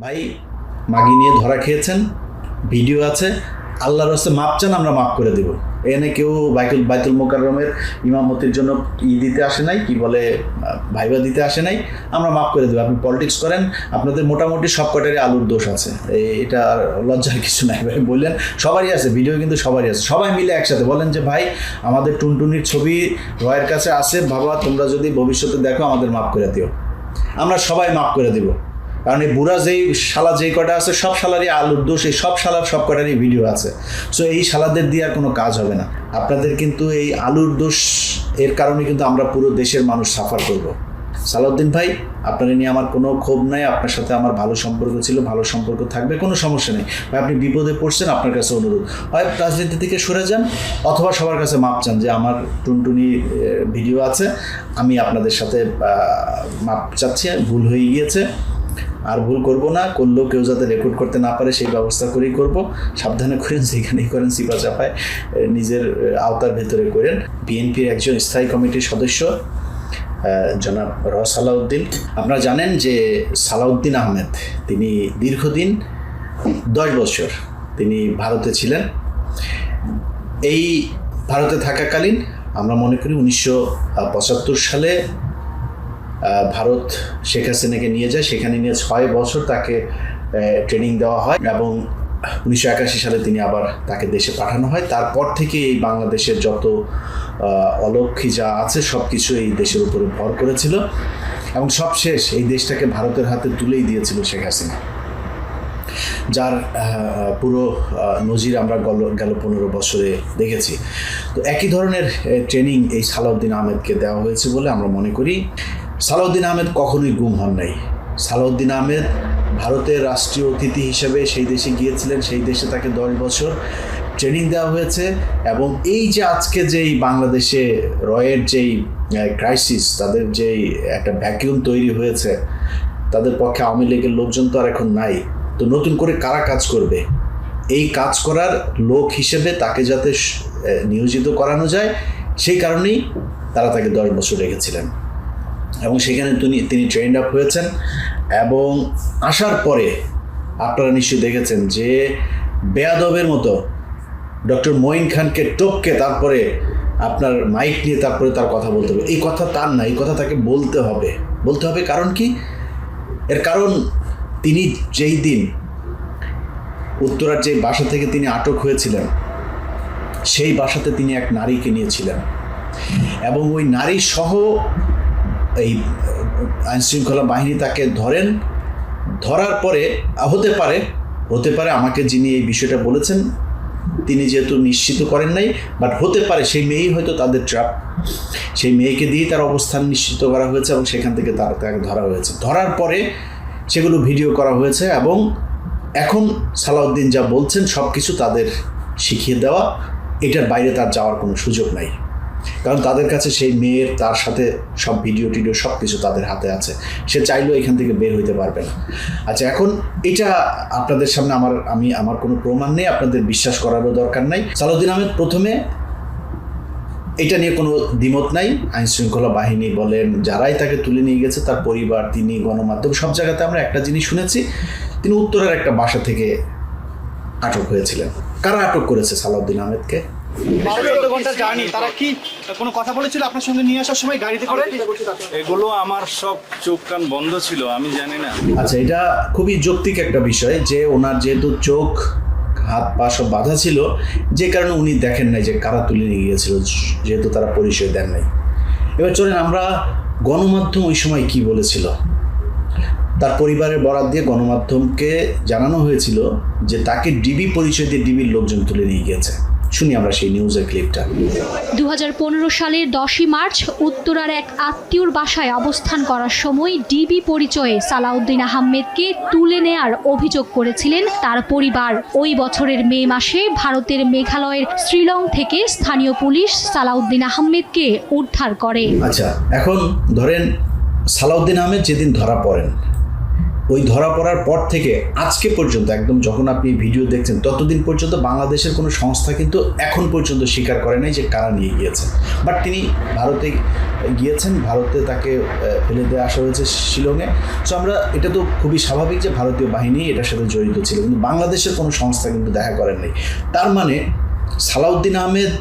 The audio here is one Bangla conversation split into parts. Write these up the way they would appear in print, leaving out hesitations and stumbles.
ভাই মাগি নিয়ে ধরা খেয়েছেন, ভিডিও আছে, আল্লাহর রাস্তে মাপ চান, আমরা মাফ করে দেব। এখানে কেউ বাইতুল মোকাররমের ইমামতির জন্য দিতে আসে নাই, কি বলে ভাইবা দিতে আসে নাই, আমরা মাফ করে দেবো। আপনি পলিটিক্স করেন, আপনাদের মোটামুটি সব কটারই আলুর দোষ আছে, এটা আর লজ্জার কিছু নাই। ভাই বললেন সবারই আছে, ভিডিও কিন্তু সবারই আছে, সবাই মিলে একসাথে বলেন যে ভাই আমাদের টুনটুনির ছবি রয়ের কাছে আছে, বাবা তোমরা যদি ভবিষ্যতে দেখো আমাদের মাফ করে দিও, আমরা সবাই মাফ করে দিব। কারণ এই বুড়া যেই শালা যেই কটা আছে সব শালারই আলুর দোষ, এই সব শালার সব কটারই ভিডিও আছে। সো এই শালাদের দিয়ে আর কোনো কাজ হবে না। আপনাদের কিন্তু এই আলুর দোষ এর কারণে কিন্তু আমরা পুরো দেশের মানুষ সাফার করব। সালাউদ্দিন ভাই, আপনার নিয়ে আমার কোনো ক্ষোভ নাই, আপনার সাথে আমার ভালো সম্পর্ক ছিল, ভালো সম্পর্ক থাকবে, কোনো সমস্যা নেই ভাই। আপনি বিপদে পড়ছেন, আপনার কাছে অনুরোধ, হয় রাজনীতি থেকে সরে যান অথবা সবার কাছে মাপ চান যে আমার টুনটুনি ভিডিও আছে, আমি আপনাদের সাথে মাপ চাচ্ছি, ভুল হয়ে গিয়েছে, আর ভুল করব না, করলেও কেউ যাতে রেকর্ড করতে না পারে সেই ব্যবস্থা করেই করব। সাবধানে করেন, যেখানেই করেন চিপা চাপায় নিজের আওতার ভেতরে করেন। বিএনপির একজন স্থায়ী কমিটির সদস্য জনাব সালাউদ্দিন, আপনারা জানেন যে সালাউদ্দিন আহমেদ তিনি দীর্ঘদিন 10 বছর তিনি ভারতে ছিলেন। এই ভারতে থাকাকালীন আমরা মনে করি 1975 সালে ভারত শেখ হাসিনাকে নিয়ে যায়, সেখানে নিয়ে 6 বছর তাকে ট্রেনিং দেওয়া হয় এবং 1981 সালে তিনি আবার তাকে দেশে পাঠানো হয়। তারপর থেকে এই বাংলাদেশের যত অলক্ষী যা আছে সব কিছু এই দেশের উপরে ভর করেছিল এবং সবশেষ এই দেশটাকে ভারতের হাতে তুলেই দিয়েছিল শেখ হাসিনা, যার পুরো নজির আমরা গেল 15 বছরে দেখেছি। তো একই ধরনের ট্রেনিং এই সালাউদ্দিন আহমেদকে দেওয়া হয়েছে বলে আমরা মনে করি। সালাউদ্দিন আহমেদ কখনোই গুম হন নাই। সালাউদ্দিন আহমেদ ভারতের রাষ্ট্রীয় অতিথি হিসেবে সেই দেশে গিয়েছিলেন, সেই দেশে তাকে 10 বছর ট্রেনিং দেওয়া হয়েছে এবং এই যে আজকে যেই বাংলাদেশে রয়ের যেই ক্রাইসিস, তাদের যেই একটা ভ্যাকিউম তৈরি হয়েছে, তাদের পক্ষে আওয়ামী লীগের লোকজন তো আর এখন নাই, তো নতুন করে কারা কাজ করবে? এই কাজ করার লোক হিসেবে তাকে যাতে নিয়োজিত করানো যায় সেই কারণেই তারা তাকে 10 বছর রেখেছিলেন এবং সেখানে তিনি ট্রেন্ড আপ হয়েছেন। এবং আসার পরে আপনারা নিশ্চয়ই দেখেছেন যে বেয়াদবের মতো ডক্টর মঈন খানকে টপকে তারপরে আপনার মাইক নিয়ে তারপরে তার কথা বলতে হবে। এই কথা তার না, এই কথা তাকে বলতে হবে। কারণ কি? এর কারণ তিনি যেই দিন উত্তরার যে বাসা থেকে তিনি আটক হয়েছিলেন সেই বাসাতে তিনি এক নারীকে নিয়েছিলেন এবং ওই নারী সহ এই আইনশৃঙ্খলা বাহিনী তাকে ধরার পরে হতে পারে আমাকে যিনি এই বিষয়টা বলেছেন তিনি যেহেতু নিশ্চিত করেন নাই, বাট হতে পারে সেই মেয়েই হয়তো তাদের ট্র্যাপ, সেই মেয়েকে দিয়েই তার অবস্থান নিশ্চিত করা হয়েছে এবং সেখান থেকে তাকে ধরা হয়েছে। ধরার পরে সেগুলো ভিডিও করা হয়েছে এবং এখন সালাউদ্দিন যা বলছেন সব কিছু তাদের শিখিয়ে দেওয়া, এটার বাইরে তার যাওয়ার কোনো সুযোগ নাই। কারণ তাদের কাছে সেই মেয়ের তার সাথে সব ভিডিও টিডিও সব কিছু তাদের হাতে আছে, সে চাইলেও এখান থেকে বের হইতে পারবে না। আচ্ছা, এখন এটা আপনাদের সামনে আমার কোনো প্রমাণ নেই, আপনাদের বিশ্বাস করারও দরকার নাই। সালাউদ্দিন আহমেদ প্রথমে এটা নিয়ে কোনো দ্বিমত নাই, আইনশৃঙ্খলা বাহিনী বলেন, যারাই তাকে তুলে নিয়ে গেছে, তার পরিবার, তিনি, গণমাধ্যম, সব জায়গাতে আমরা একটা জিনিস শুনেছি, তিনি উত্তরের একটা বাসা থেকে আটক হয়েছিলেন। কারা আটক করেছে সালাউদ্দিন আহমেদকে? 12-14 ঘন্টা জার্নি, তারা কি কোনো কথা বলেছিল আপনার সঙ্গে নিয়ে আসার সময় গাড়িতে করে? এগুলো আমার সব চোখ কান বন্ধ ছিল, আমি জানি না। আচ্ছা, এটা খুবই যৌক্তিক একটা বিষয় যে ওনার যেহেতু চোখ হাত পা সব বাঁধা ছিল, যে কারণে উনি দেখেন নাই যে কারা তুলে নিয়ে গিয়েছিল, যেহেতু তারা পরিচয় দেন নাই। এবার চলেন আমরা গণমাধ্যম ওই সময় কি বলেছিল। তার পরিবারের বরাত দিয়ে গণমাধ্যমকে জানানো হয়েছিল যে তাকে ডিবি পরিচয় দিয়ে ডিবির লোকজন তুলে নিয়ে গিয়েছে। শুনি আমরা সেই নিউজের ক্লিপটা। 2015 সালের 10ই মার্চ উত্তরার এক আত্মীয়র বাসায় অবস্থান করার সময় ডিবি পরিচয়ে সালাউদ্দিন আহমেদকে তুলে নেয়ার অভিযোগ করেছিলেন তার পরিবার। ওই বছরের মে মাসে ভারতের মেঘালয়ের শ্রীলং থেকে স্থানীয় পুলিশ সালাউদ্দিন আহমেদকে উদ্ধার করে। আচ্ছা, এখন ধরেন সালাউদ্দিন আহমেদ যেদিন ধরা পড়েন ওই ধরা পড়ার পর থেকে আজকে পর্যন্ত একদম যখন আপনি ভিডিও দেখছেন ততদিন পর্যন্ত বাংলাদেশের কোনো সংস্থা কিন্তু এখন পর্যন্ত স্বীকার করে নাই যে কারা নিয়ে গিয়েছে। বাট তিনি ভারতে গিয়েছেন, ভারতে তাকে ফেলে দিয়ে আসা হয়েছে শিলংয়ে। সো আমরা এটা তো খুবই স্বাভাবিক যে ভারতীয় বাহিনী এটার সাথে জড়িত ছিল, কিন্তু বাংলাদেশের কোনো সংস্থা কিন্তু দেখা করেন নাই। তার মানে সালাউদ্দিন আহমেদ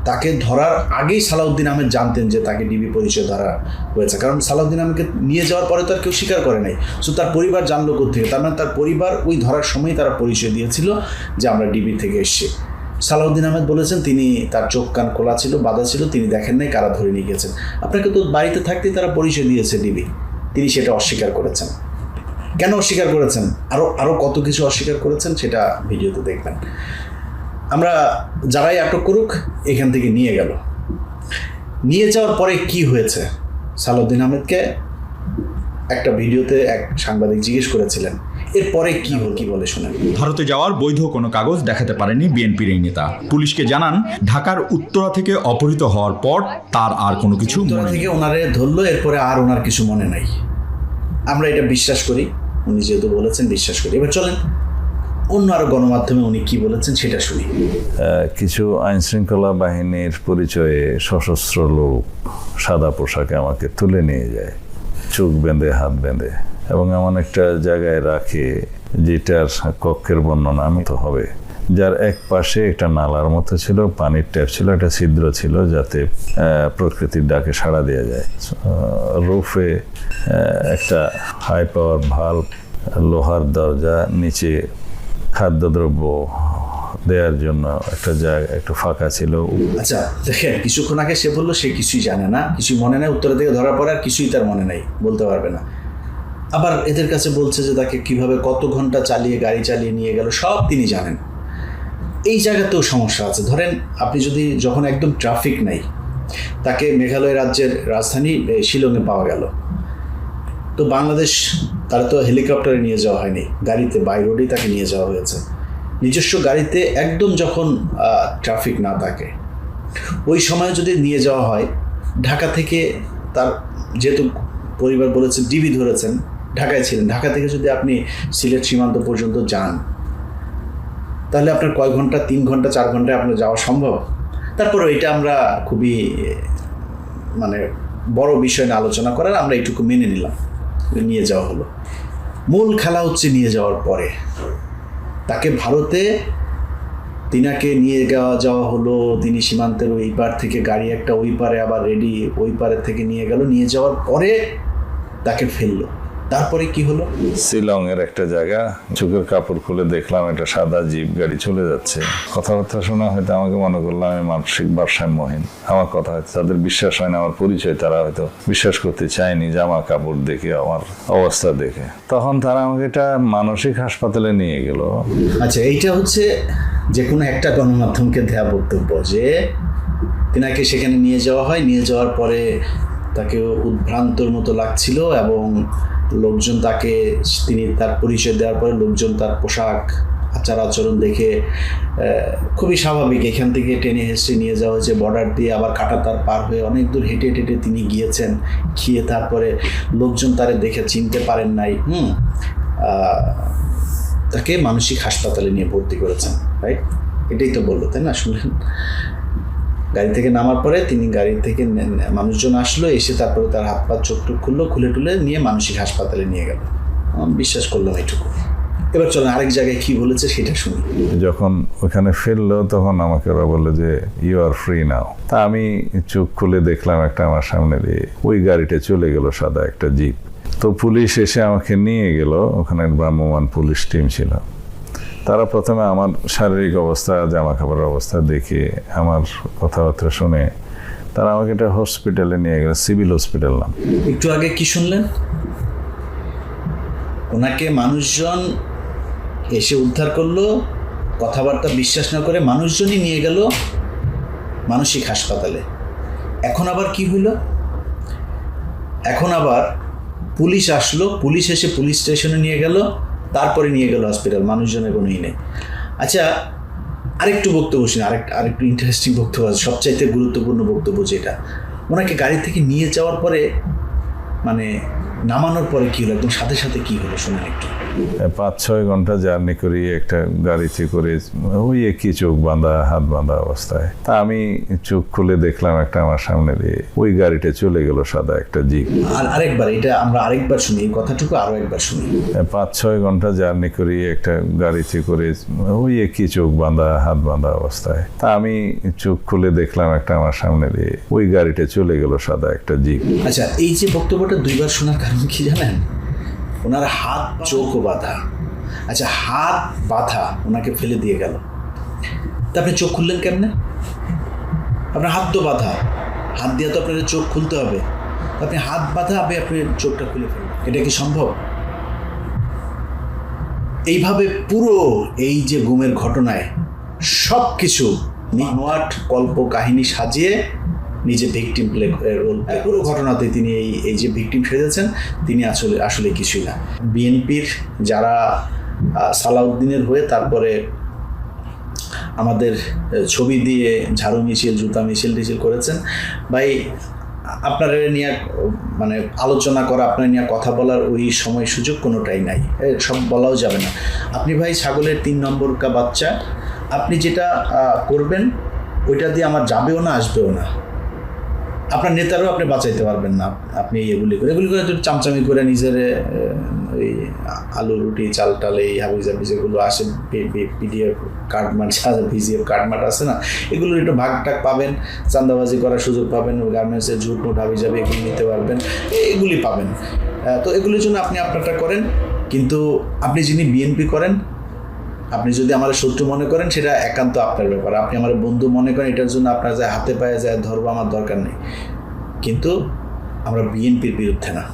তাকে ধরার আগেই সালাউদ্দিন আহমেদ জানতেন যে তাকে ডিবি পরিচয় ধরা হয়েছে, কারণ সালাউদ্দিন আহমেদকে নিয়ে যাওয়ার পরে তো আর কেউ স্বীকার করে নাই। সো তার পরিবার জানলো কোত্থেকে? তার মানে তার পরিবার ওই ধরার সময় তারা পরিচয় দিয়েছিল যে আমরা ডিবি থেকে এসেছি। সালাউদ্দিন আহমেদ বলেছেন তিনি তার চোখ কান খোলা ছিল, বাধা ছিল, তিনি দেখেন নাই কারা ধরে নিয়ে গেছেন। আপনাকে তো বাড়িতে থাকতেই তারা পরিচয় দিয়েছে ডিবি, তিনি সেটা অস্বীকার করেছেন। কেন অস্বীকার করেছেন? আরও কত কিছু অস্বীকার করেছেন সেটা ভিডিওতে দেখবেন। আমরা যারাই আটক করুক এখান থেকে নিয়ে গেল, নিয়ে যাওয়ার পরে কি হয়েছে সালাউদ্দিন আহমেদকে একটা ভিডিওতে এক সাংবাদিক জিজ্ঞেস করেছিলেন, এরপরে কি হল কি বলে শুনেন। ভারতে যাওয়ার বৈধ কোনো কাগজ দেখাতে পারেনি বিএনপির এই নেতা। পুলিশকে জানান ঢাকার উত্তরা থেকে অপহৃত হওয়ার পর তার আর কোনো কিছু উত্তরা থেকে ওনারে ধরলো, এরপরে আর ওনার কিছু মনে নাই। আমরা এটা বিশ্বাস করি, উনি যেহেতু বলেছেন বিশ্বাস করি। এবার চলেন অন্য আরো গণমাধ্যমে উনি কি বলেছেন সেটা শুনি। কিছু আইনশৃঙ্খলা বাহিনীর পরিচয়ে সশস্ত্র লোক সাদা পোশাকে আমাকে তুলে নিয়ে যায়, চোখ বেঁধে হাত বেঁধে, এবং এমন একটা জায়গায় রাখে যেটার কক্ষের বর্ণনা আমি তো হবে, যার এক পাশে একটা নালার মতো ছিল, পানির ট্যাপ ছিল, একটা ছিদ্র ছিল যাতে প্রকৃতির ডাকে সাড়া দেওয়া যায়। রুফে একটা হাই পাওয়ার ভাল্ব, লোহার দরজা, নিচে খাদ্যদ্রব্য দেওয়ার জন্য একটা জায়গা একটু ফাঁকা ছিল। আচ্ছা দেখেন, কিছুক্ষণ আগে সে বললো সে কিছুই জানে না, কিছুই মনে নেই, উত্তরা থেকে ধরা পড়ে আর কিছুই তার মনে নেই, বলতে পারবে না। আবার এদের কাছে বলছে যে তাকে কিভাবে কত ঘন্টা চালিয়ে গাড়ি চালিয়ে নিয়ে গেল সব তিনি জানেন। এই জায়গাতেও সমস্যা আছে। ধরেন আপনি যদি যখন একদম ট্রাফিক নাই, তাকে মেঘালয় রাজ্যের রাজধানী শিলংয়ে পাওয়া গেল, তো বাংলাদেশ তারা তো হেলিকপ্টারে নিয়ে যাওয়া হয়নি, গাড়িতে বাই রোডেই তাকে নিয়ে যাওয়া হয়েছে। নিজস্ব গাড়িতে একদম যখন ট্রাফিক না থাকে ওই সময় যদি নিয়ে যাওয়া হয়, ঢাকা থেকে তার যেহেতু পরিবার বলেছেন ডিবি ধরেছেন, ঢাকায় ছিলেন, ঢাকা থেকে যদি আপনি সিলেট সীমান্ত পর্যন্ত যান তাহলে আপনার কয় ঘন্টা, 3 ঘন্টা 4 ঘন্টায় আপনার যাওয়া সম্ভব? তারপরে এটা আমরা খুবই মানে বড় বিষয় নিয়ে আলোচনা করার, আমরা এইটুকু মেনে নিলাম, নিয়ে যাওয়া হলো। মূল খেলা হচ্ছে নিয়ে যাওয়ার পরে তাকে ভারতে তিনাকে নিয়ে যাওয়া হলো, তিনি সীমান্তের ওই পার থেকে গাড়ি একটা ওই পারে আবার রেডি, ওই পারে থেকে নিয়ে গেল, নিয়ে যাওয়ার পরে তাকে ফেললো। তারপরে কি হলো? শিলংয়ের একটা জায়গা, চোখের কাপড় খুলে দেখলাম একটা সাদা জিপ গাড়ি চলে যাচ্ছে। কথাবার্তা শোনা হয়তো আমাকে মনে করলাম আমি মানসিক ভারসাম্যহীন, আমার কথা হয়তো তাদের বিশ্বাস হয় না, আমার পরিচয় তারা হয়তো বিশ্বাস করতে চায়নি, জামা কাপড় দেখে আমার অবস্থা দেখে। তখন তারা আমাকে একটা মানসিক হাসপাতালে নিয়ে গেল। আচ্ছা, এইটা হচ্ছে যে কোনো একটা গণমাধ্যমকে দেওয়া বক্তব্য যে তিনাকে সেখানে নিয়ে যাওয়া হয়, নিয়ে যাওয়ার পরে তাকে উদ্ভ্রান্তর মতো লাগছিল এবং লোকজন তাকে, তিনি তার পরিচয় দেওয়ার পরে লোকজন তার পোশাক আচার আচরণ দেখে খুবই স্বাভাবিক এখান থেকে টেনে হেসে নিয়ে যাওয়া হয়েছে, বর্ডার দিয়ে আবার কাঁটাতার পার হয়ে অনেক দূর হেঁটে হেঁটে তিনি গিয়েছেন, গিয়ে তারপরে লোকজন তারে দেখে চিনতে পারেন নাই, তাকে মানসিক হাসপাতালে নিয়ে ভর্তি করেছেন, রাইট? এটাই তো বললো, তাই না? শুনলেন? গাড়ি থেকে নামার পরে তিনি গাড়ি থেকে মানুষজন আসলো, এসে তারপরে তার হাত পা চোখ টুক খুললো, খুলে টুলে নিয়ে মানসিক হাসপাতালে নিয়ে গেল। বিশ্বাস করলাম এইটুকু। এবার চলেন আরেক জায়গায় কি বলেছে সেটা শুনি। যখন ওখানে ফেললো তখন আমাকে ওরা বললো যে ইউ আর ফ্রি নাও। তা আমি চোখ খুলে দেখলাম একটা আমার সামনে দিয়ে ওই গাড়িটা চলে গেল, সাদা একটা জিপ। তো পুলিশ এসে আমাকে নিয়ে গেল, ওখানে ভ্রাম্যমাণ পুলিশ টিম ছিল। তারা প্রথমে আমার শারীরিক অবস্থা, জামা কাপড়ের অবস্থা দেখে, আমার কথাবার্তা শুনে তারা আমাকে একটা হসপিটালে নিয়ে গেল, সিভিল হসপিটাল নাম। একটু আগে কি শুনলেন? ওনাকে মানুষজন এসে উদ্ধার করলো, কথাবার্তা বিশ্বাস না করে মানুষজনই নিয়ে গেল মানসিক হাসপাতালে। এখন আবার কি হইল? এখন আবার পুলিশ আসলো, পুলিশ এসে পুলিশ স্টেশনে নিয়ে গেল, তারপরে নিয়ে গেল হসপিটাল, মানুষজনের কোনোই নেই। আচ্ছা, আরেকটু বক্তব্য শুনি, আরেকটু ইন্টারেস্টিং বক্তব্য আছে, সবচাইতে গুরুত্বপূর্ণ বক্তব্য যেটা, ওনাকে গাড়ি থেকে নিয়ে যাওয়ার পরে মানে নামানোর পরে কি হলো, একদম সাথে সাথে কি হলো শুনুন একটু। 5-6 ঘন্টা জার্নি করি একটা গাড়িতে করে, ওই একই চোখ বাঁধা হাত বাঁধা অবস্থায়। তা আমি চোখ খুলে দেখলাম একটা আমার সামনে দিয়ে ওই গাড়িটা চলে গেল, সাদা একটা জিপ। আর আরেকবার এটা আমরা আরেকবার শুনি, এই কথাটুকু আরো একবার শুনি। 5-6 ঘন্টা জার্নি করি একটা গাড়িতে করে, ওই একই চোখ বাঁধা হাত বাঁধা অবস্থায়। তা আমি চোখ খুলে দেখলাম একটা আমার সামনে দিয়ে ওই গাড়িটা চলে গেল, সাদা একটা জিপ। আচ্ছা, এই যে বক্তব্যটা দুইবার শোনার কারণ কি জানেন? ওনার হাত চোখও বাঁধা। আচ্ছা, হাত বাঁধা, ওনাকে ফেলে দিয়ে গেল, তা আপনি চোখ খুললেন কেমনে? আপনার হাত তো বাঁধা, হাত দিয়ে তো আপনার চোখ খুলতে হবে, আপনি হাত বাঁধা আপনি চোখটা খুলে ফেলবেন, এটা কি সম্ভব? এইভাবে পুরো এই যে গুমের ঘটনায় সব কিছু নির্মাট কল্প কাহিনী সাজিয়ে নিজে ভিকটিম প্লে রোল, পুরো ঘটনাতে তিনি এই যে ভিকটিম সেজেছেন, তিনি আসলে কিছুই না। বিএনপির যারা সালাউদ্দিনের হয়ে তারপরে আমাদের ছবি দিয়ে ঝাড়ু মিছিল, জুতা মিছিল করেছেন, ভাই আপনারা নিয়ে মানে আলোচনা করা, আপনার নিয়ে কথা বলার ওই সময় সুযোগ কোনোটাই নাই, সব বলাও যাবে না। আপনি ভাই ছাগলের 3 নম্বর কা বাচ্চা, আপনি যেটা করবেন ওইটা দিয়ে আমার যাবেও না, আসবেও না, আপনার নেতারও আপনি বাঁচাইতে পারবেন না। আপনি এগুলি করে একটু চামচামি করে নিজের ওই আলু রুটি চাল টাল এই হাবিজাবি যেগুলো আসে, পিডিএফ কার্ডমার্ট, ভিজিএফ কার্ডমার্ট আছে না, এগুলোর একটু ভাগ টাক পাবেন, চান্দাবাজি করার সুযোগ পাবেন, গার্মেন্টসের ঝুট মুট হাবিজাবি এগুলো নিতে পারবেন, এগুলি পাবেন। তো এগুলির জন্য আপনি আপনারটা করেন, কিন্তু আপনি যিনি বিএনপি করেন, আপনি যদি আমার শত্রু মনে করেন সেটা একান্ত আপনার ব্যাপার, আপনি আমার বন্ধু মনে করেন, এটার জন্য আপনার যায় হাতে পায়ে যায় ধরবো, আমার দরকার নেই। কিন্তু আমরা বিএনপির বিরুদ্ধে না।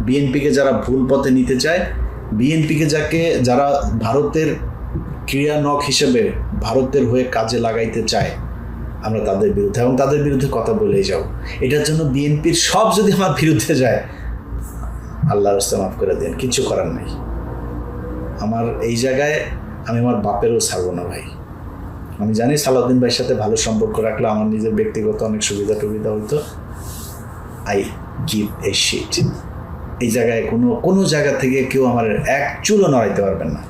বিএনপিকে যারা ভুল পথে নিতে চায়, বিএনপিকে যারা ভারতের ক্রিয়ানক হিসেবে ভারতের হয়ে কাজে লাগাইতে চায়, আমরা তাদের বিরুদ্ধে, এবং তাদের বিরুদ্ধে কথা বলেই যাব। এটার জন্য বিএনপির সব যদি আমার বিরুদ্ধে যায়, আল্লাহর রাস্তায় মাফ করে দেন, কিছু করার নেই। আমার এই জায়গায় আমি আমার বাপেরও ছাড়বো না ভাই। আমি জানি সালাউদ্দিন ভাইয়ের সাথে ভালো সম্পর্ক রাখলে আমার নিজের ব্যক্তিগত অনেক সুবিধা হইতো। I give a sheet. এই জায়গায় কোনো জায়গা থেকে কেউ আমার এক চুলও নড়াইতে পারবেন না।